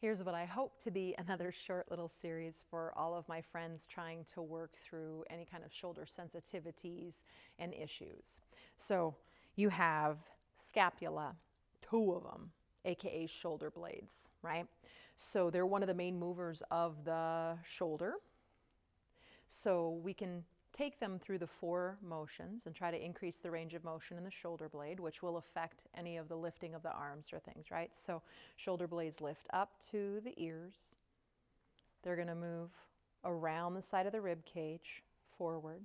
Here's what I hope to be another short little series for all of my friends trying to work through any kind of shoulder sensitivities and issues. So you have scapula, 2 of them, aka shoulder blades, right? So they're one of the main movers of the shoulder. So we can take them through the 4 motions and try to increase the range of motion in the shoulder blade, which will affect any of the lifting of the arms or things, right? So shoulder blades lift up to the ears. They're going to move around the side of the rib cage, forward.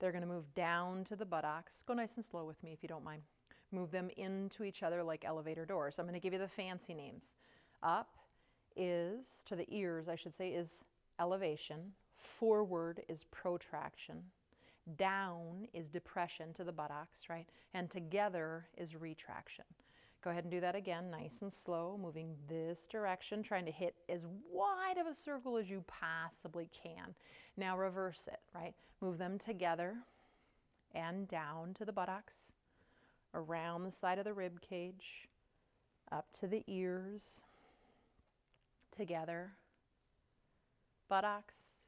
They're going to move down to the buttocks. Go nice and slow with me if you don't mind. Move them into each other like elevator doors. I'm going to give you the fancy names. Up is, to the ears, I should say, is elevation. Forward is protraction. Down is depression to the buttocks, right? And together is retraction. Go ahead and do that again, nice and slow, moving this direction, trying to hit as wide of a circle as you possibly can. Now reverse it, right? Move them together and down to the buttocks, around the side of the rib cage, up to the ears, together, buttocks,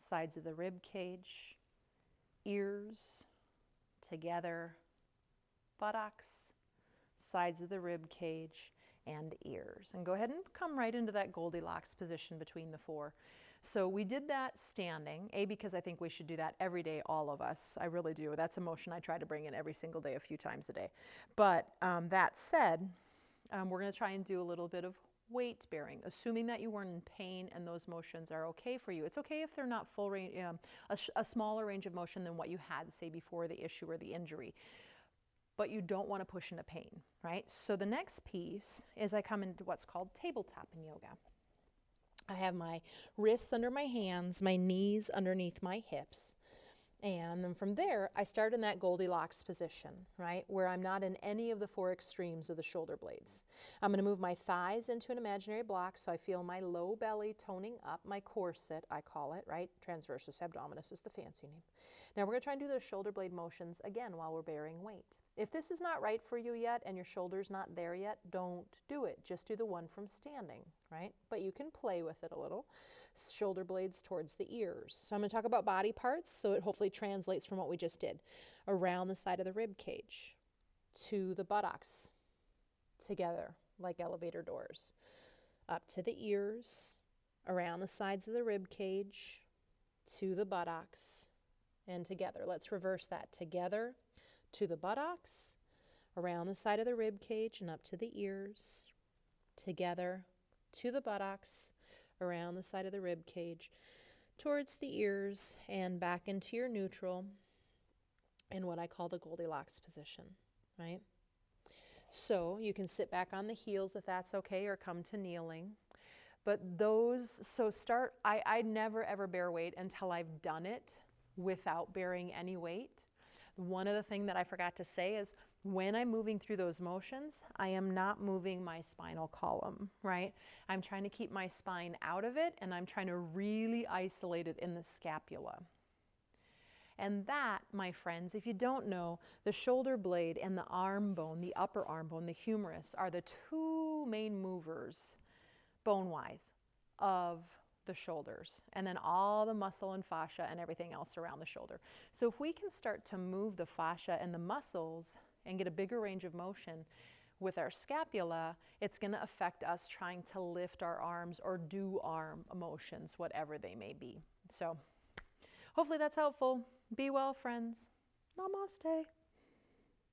sides of the rib cage, ears, together, buttocks, sides of the rib cage, and ears. And go ahead and come right into that Goldilocks position between the 4. So we did that standing, because I think we should do that every day, all of us. I really do. That's a motion I try to bring in every single day, a few times a day. But that said, we're going to try and do a little bit of weight bearing, assuming that you weren't in pain and those motions are okay for you. It's okay if they're not full range, a smaller range of motion than what you had, say, before the issue or the injury. But you don't want to push into pain, right? So the next piece is I come into what's called tabletop in yoga. I have my wrists under my hands, my knees underneath my hips. And then from there, I start in that Goldilocks position, right? Where I'm not in any of the 4 extremes of the shoulder blades. I'm going to move my thighs into an imaginary block so I feel my low belly toning up, my corset, I call it, right? Transversus abdominis is the fancy name. Now we're going to try and do those shoulder blade motions again while we're bearing weight. If this is not right for you yet and your shoulder's not there yet, don't do it. Just do the one from standing, right? But you can play with it a little. Shoulder blades towards the ears. So I'm going to talk about body parts so it hopefully translates from what we just did. Around the side of the rib cage, to the buttocks, together like elevator doors. Up to the ears, around the sides of the rib cage, to the buttocks, and together. Let's reverse that. Together, to the buttocks, around the side of the rib cage and up to the ears, together, to the buttocks, around the side of the rib cage, towards the ears, and back into your neutral in what I call the Goldilocks position, right? So you can sit back on the heels if that's okay, or come to kneeling. But I never ever bear weight until I've done it without bearing any weight. One of the things that I forgot to say is when I'm moving through those motions, I am not moving my spinal column, right? I'm trying to keep my spine out of it, and I'm trying to really isolate it in the scapula. And that, my friends, if you don't know, the shoulder blade and the arm bone, the upper arm bone, the humerus, are the 2 main movers, bone-wise, of the shoulders, and then all the muscle and fascia and everything else around the shoulder. So if we can start to move the fascia and the muscles and get a bigger range of motion with our scapula, it's going to affect us trying to lift our arms or do arm motions, whatever they may be. So hopefully that's helpful. Be well, friends. Namaste.